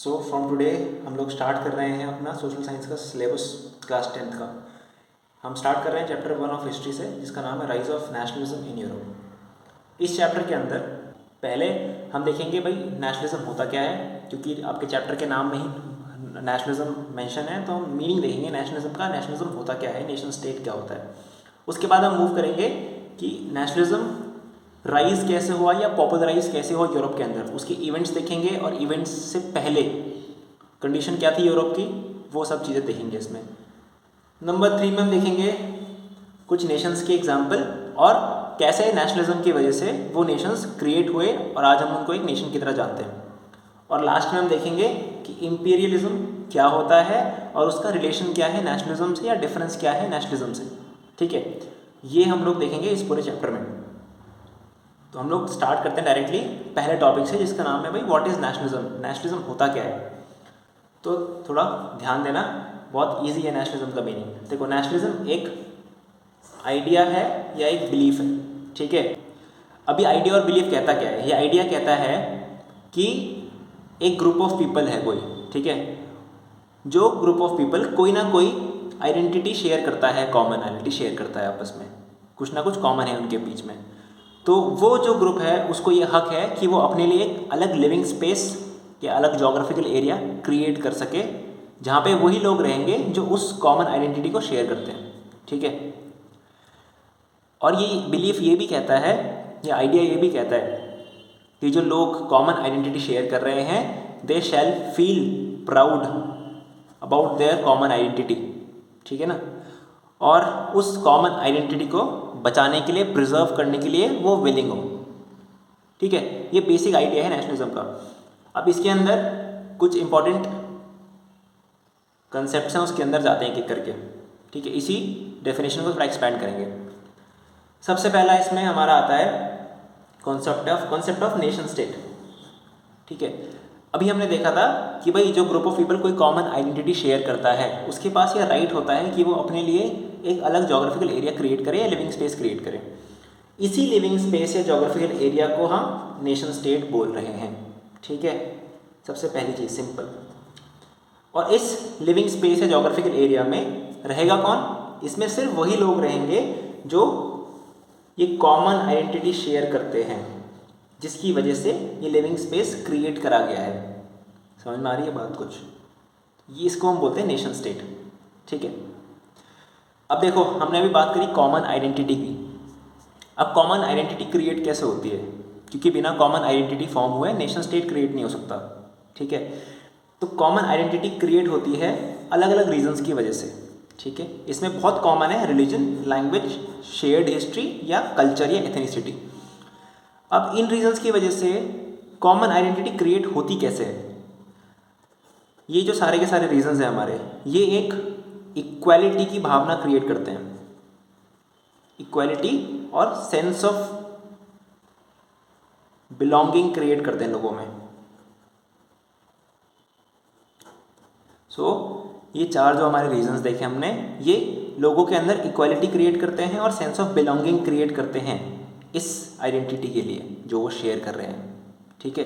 So from today हम लोग start कर रहे हैं अपना सोशल साइंस का सिलेबस क्लास 10th का। हम स्टार्ट कर रहे हैं चैप्टर 1 ऑफ हिस्ट्री से, जिसका नाम है rise of nationalism in Europe. इस चैप्टर के अंदर पहले हम देखेंगे भाई नेशनलिज्म होता क्या है, क्योंकि आपके चैप्टर के नाम में ही नेशनलिज्म मेंशन है, तो हम मीनिंग देखेंगे नेशनलिज्म का, नेशनलिज्म होता क्या है, नेशन स्टेट क्या होता है। उसके बाद हम मूव करेंगे कि नेशनलिज्म राइज कैसे हुआ या पॉपुलराइज कैसे हुआ यूरोप के अंदर, उसके इवेंट्स देखेंगे और इवेंट्स से पहले कंडीशन क्या थी यूरोप की, वो सब चीज़ें देखेंगे इसमें। नंबर 3 में हम देखेंगे कुछ नेशंस के एग्जाम्पल और कैसे नेशनलिज्म की वजह से वो नेशंस क्रिएट हुए और आज हम उनको एक नेशन की तरह जानते हैं। और लास्ट में हम देखेंगे कि इंपीरियलिज्म क्या होता है और उसका रिलेशन क्या है नेशनलिज्म से, या डिफरेंस क्या है नेशनलिज्म से। ठीक है, ये हम लोग देखेंगे इस पूरे चैप्टर में। तो हम लोग स्टार्ट करते हैं डायरेक्टली पहले टॉपिक से, जिसका नाम है भाई व्हाट इज़ नेशनलिज्म, नेशनलिज्म होता क्या है। तो थोड़ा ध्यान देना, बहुत इजी है नेशनलिज्म का मीनिंग। देखो, नेशनलिज्म एक आइडिया है या एक बिलीफ है, ठीक है। अभी आइडिया और बिलीफ कहता क्या है? ये आइडिया कहता है कि एक ग्रुप ऑफ पीपल है कोई, ठीक है, जो ग्रुप ऑफ पीपल कोई ना कोई आइडेंटिटी शेयर करता है, कॉमन आइडेंटिटी शेयर करता है, आपस में कुछ ना कुछ कॉमन है उनके बीच में। तो वो जो ग्रुप है उसको ये हक है कि वो अपने लिए एक अलग लिविंग स्पेस या अलग जोग्राफिकल एरिया क्रिएट कर सके, जहाँ पे वही लोग रहेंगे जो उस कॉमन आइडेंटिटी को शेयर करते हैं, ठीक है। और ये बिलीफ ये भी कहता है, ये आइडिया ये भी कहता है कि जो लोग कॉमन आइडेंटिटी शेयर कर रहे हैं, they shall feel proud about their common identity, ठीक है ना। और उस कॉमन आइडेंटिटी को बचाने के लिए, प्रिजर्व करने के लिए वो विलिंग हो, ठीक है। ये बेसिक आइडिया है नेशनलिज्म का। अब इसके अंदर कुछ इंपॉर्टेंट कंसेप्ट्स हैं, उसके अंदर जाते हैं एक एक करके, ठीक है। इसी डेफिनेशन को थोड़ा एक्सपैंड करेंगे। सबसे पहला इसमें हमारा आता है कॉन्सेप्ट ऑफ नेशन स्टेट, ठीक है। अभी हमने देखा था कि भाई जो ग्रुप ऑफ पीपल कोई कॉमन आइडेंटिटी शेयर करता है, उसके पास यह राइट होता है कि वो अपने लिए एक अलग जोग्राफिकल एरिया क्रिएट करे या लिविंग स्पेस क्रिएट करे। इसी लिविंग स्पेस या जोग्राफिकल एरिया को हम नेशन स्टेट बोल रहे हैं, ठीक है। सबसे पहली चीज़ सिंपल। और इस लिविंग स्पेस या जोग्राफिकल एरिया में रहेगा कौन? इसमें सिर्फ वही लोग रहेंगे जो ये कॉमन आइडेंटिटी शेयर करते हैं, जिसकी वजह से ये लिविंग स्पेस क्रिएट करा गया है। समझ में आ रही है बात कुछ? ये इसको हम बोलते हैं नेशन स्टेट, ठीक है। अब देखो, हमने अभी बात करी कॉमन आइडेंटिटी की। अब कॉमन आइडेंटिटी क्रिएट कैसे होती है? क्योंकि बिना कॉमन आइडेंटिटी फॉर्म हुए नेशन स्टेट क्रिएट नहीं हो सकता, ठीक है। तो कॉमन आइडेंटिटी क्रिएट होती है अलग अलग रीजंस की वजह से, ठीक है। इसमें बहुत कॉमन है रिलीजन, लैंग्वेज, शेयर्ड हिस्ट्री या कल्चर या एथनिसिटी। अब इन रीजंस की वजह से कॉमन आइडेंटिटी क्रिएट होती कैसे है? ये जो सारे के सारे रीजंस हैं हमारे, ये एक इक्वालिटी की भावना क्रिएट करते हैं, इक्वालिटी और सेंस ऑफ बिलोंगिंग क्रिएट करते हैं लोगों में। ये चार जो हमारे रीजंस देखे हमने, ये लोगों के अंदर इक्वालिटी क्रिएट करते हैं और सेंस ऑफ बिलोंगिंग क्रिएट करते हैं इस आइडेंटिटी के लिए जो वो शेयर कर रहे हैं, ठीक है।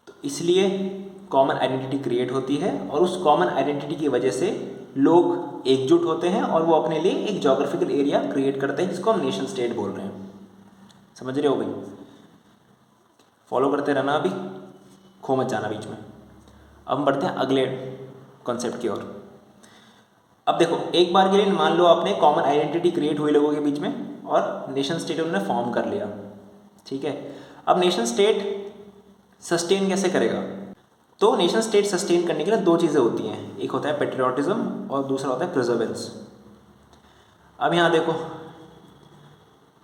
तो इसलिए कॉमन आइडेंटिटी क्रिएट होती है और उस कॉमन आइडेंटिटी की वजह से लोग एकजुट होते हैं और वो अपने लिए एक जोग्राफिकल एरिया क्रिएट करते हैं, जिसको हम नेशन स्टेट बोल रहे हैं। समझ रहे हो भाई? फॉलो करते रहना, अभी खो मत जाना बीच में। अब हम बढ़ते हैं अगले कॉन्सेप्ट की ओर। अब देखो, एक बार के लिए मान लो आपने कॉमन आइडेंटिटी क्रिएट हुई लोगों के बीच में और नेशन स्टेट उन्होंने फॉर्म कर लिया, ठीक है। अब नेशन स्टेट सस्टेन कैसे करेगा? तो नेशन स्टेट सस्टेन करने के लिए दो चीज़ें होती हैं, एक होता है पेट्रियोटिज्म और दूसरा होता है प्रिजर्वेंस। अब यहाँ देखो,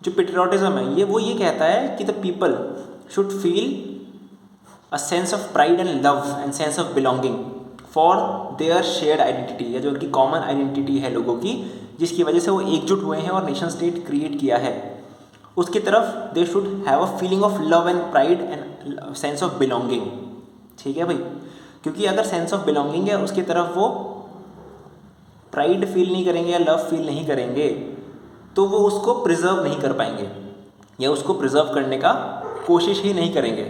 जो पेट्रियोटिज्म है ये कहता है कि the people should feel a sense of pride and love and sense of belonging for their shared identity, या जो उनकी कॉमन आइडेंटिटी है लोगों की, जिसकी वजह से वो एकजुट हुए हैं और नेशन स्टेट क्रिएट किया है, उसकी तरफ they should have a feeling of love and pride and sense of belonging, ठीक है भाई। क्योंकि अगर सेंस ऑफ बिलोंगिंग है उसकी तरफ वो प्राइड फील नहीं करेंगे या लव फील नहीं करेंगे, तो वो उसको प्रिजर्व नहीं कर पाएंगे या उसको प्रिजर्व करने का कोशिश ही नहीं करेंगे,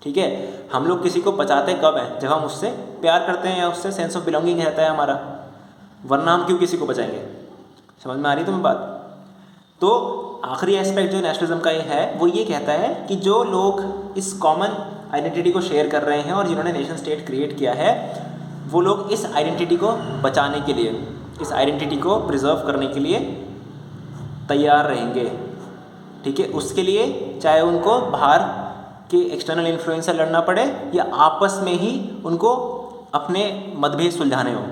ठीक है। हम लोग किसी को बचाते कब हैं? जब हम उससे प्यार करते हैं या उससे सेंस ऑफ बिलोंगिंग रहता है हमारा, वरना हम क्यों किसी को बचाएंगे? समझ में आ रही तुम्हें बात? तो आखिरी एस्पेक्ट जो नेशनलिज्म का ये है वो ये कहता है कि जो लोग इस कॉमन आइडेंटिटी को शेयर कर रहे हैं और जिन्होंने नेशन स्टेट क्रिएट किया है, वो लोग इस आइडेंटिटी को बचाने के लिए, इस आइडेंटिटी को प्रिजर्व करने के लिए तैयार रहेंगे। ठीक है, उसके लिए चाहे उनको बाहर के एक्सटर्नल इन्फ्लुएंस से लड़ना पड़े या आपस में ही उनको अपने मतभेद सुलझाने हो,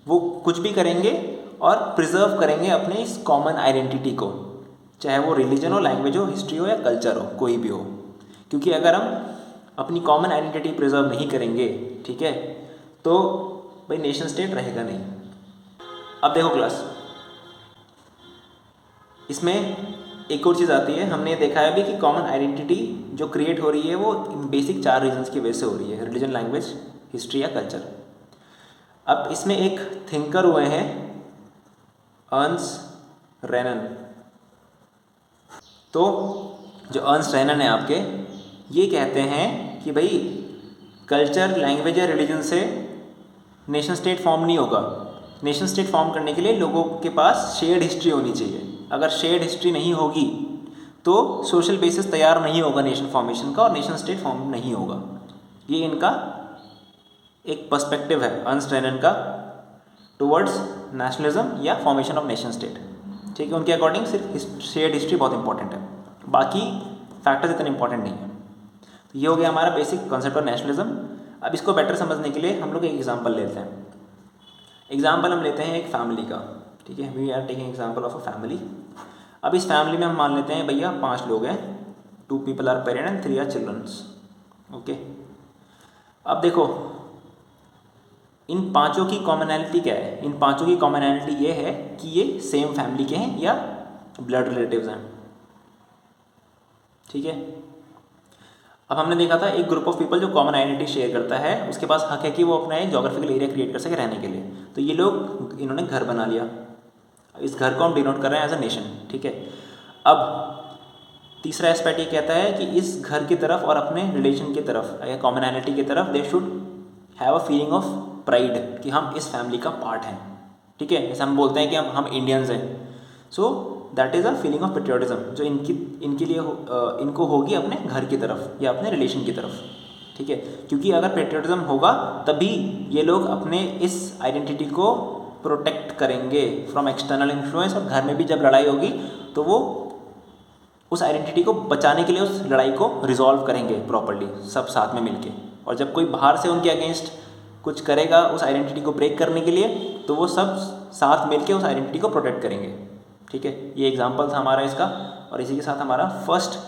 वो कुछ भी करेंगे और प्रिजर्व करेंगे अपने इस कॉमन आइडेंटिटी को, चाहे वो रिलीजन हो, लैंग्वेज हो, हिस्ट्री हो या कल्चर हो, कोई भी हो। क्योंकि अगर हम अपनी कॉमन आइडेंटिटी प्रिजर्व नहीं करेंगे, ठीक है, तो भाई नेशन स्टेट रहेगा नहीं। अब देखो क्लास, इसमें एक और चीज़ आती है, हमने देखा है भी कि कॉमन आइडेंटिटी जो क्रिएट हो रही है वो बेसिक 4 रीजन्स की वजह से हो रही है, रिलीजन, लैंग्वेज, हिस्ट्री या कल्चर। अब इसमें एक थिंकर हुए हैं अर्नस्ट रेनन। तो जो अर्नस्ट रेनन है आपके, ये कहते हैं कि भाई कल्चर, लैंग्वेज या रिलीजन से नेशन स्टेट फॉर्म नहीं होगा। नेशन स्टेट फॉर्म करने के लिए लोगों के पास शेयर्ड हिस्ट्री होनी चाहिए। अगर शेयर्ड हिस्ट्री नहीं होगी तो सोशल बेसिस तैयार नहीं होगा नेशन फॉर्मेशन का और नेशन स्टेट फॉर्म नहीं होगा। ये इनका एक पर्सपेक्टिव है अर्नस्ट रेनन का टुवर्ड्स नेशनलिज्म या फॉर्मेशन ऑफ नेशन स्टेट। ठीक है, उनके अकॉर्डिंग सिर्फ शेयर्ड हिस्ट्री बहुत इंपॉर्टेंट है, बाकी फैक्टर्स इतने इंपॉर्टेंट नहीं है। तो ये हो गया हमारा बेसिक कॉन्सेप्ट ऑफ नेशनलिज्म। अब इसको बेटर समझने के लिए हम लोग एक एग्जांपल लेते हैं। एग्जांपल हम लेते हैं एक फैमिली का। ठीक है, we are taking example of a family. अब इस फैमिली में हम मान लेते हैं भैया 5 लोग हैं, 2 people are parent and 3 are childrens. Okay, अब देखो इन पांचों की कॉमनैलिटी क्या है? इन पांचों की कॉमनैलिटी ये है कि ये सेम फैमिली के हैं या ब्लड रिलेटिव्स हैं। ठीक है, अब हमने देखा था एक ग्रुप ऑफ पीपल जो कॉमन आइडेंटिटी शेयर करता है, उसके पास हक है कि वो अपना एक जोग्राफिकल एरिया क्रिएट कर सके रहने के लिए। तो ये लोग, इन्होंने घर बना लिया, इस घर को हम डिनोट कर रहे हैं एज अ नेशन। ठीक है, अब तीसरा एस्पेक्ट ये कहता है कि इस घर की तरफ और अपने रिलेशन की तरफ या कॉमनैलिटी की तरफ they should have a feeling of pride कि हम इस फैमिली का पार्ट हैं। ठीक है, जैसे हम बोलते हैं कि हम इंडियंस हैं, so that is a feeling of patriotism जो इनके लिए इनको होगी अपने घर की तरफ या अपने रिलेशन की तरफ। ठीक है, क्योंकि अगर पेट्रियोटिज्म होगा तभी ये लोग अपने इस आइडेंटिटी को प्रोटेक्ट करेंगे फ्रॉम एक्सटर्नल इन्फ्लुएंस, और घर में भी जब लड़ाई होगी तो वो उस आइडेंटिटी को बचाने के लिए उस लड़ाई को रिजॉल्व करेंगे प्रॉपर्ली सब साथ में मिलके। और जब कोई बाहर से उनके अगेंस्ट कुछ करेगा उस आइडेंटिटी को ब्रेक करने के लिए, तो वो सब साथ मिलके उस आइडेंटिटी को प्रोटेक्ट करेंगे। ठीक है, ये एग्जाम्पल था हमारा इसका, और इसी के साथ हमारा फर्स्ट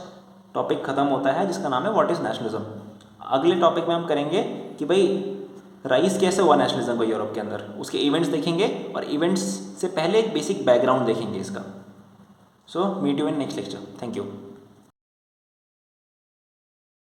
टॉपिक खत्म होता है जिसका नाम है व्हाट इज़ नेशनलिज्म। अगले टॉपिक में हम करेंगे कि भाई राइज कैसे हुआ नेशनलिज्म को यूरोप के अंदर, उसके इवेंट्स देखेंगे और इवेंट्स से पहले एक बेसिक बैकग्राउंड देखेंगे इसका। So meet you in next lecture. Thank you.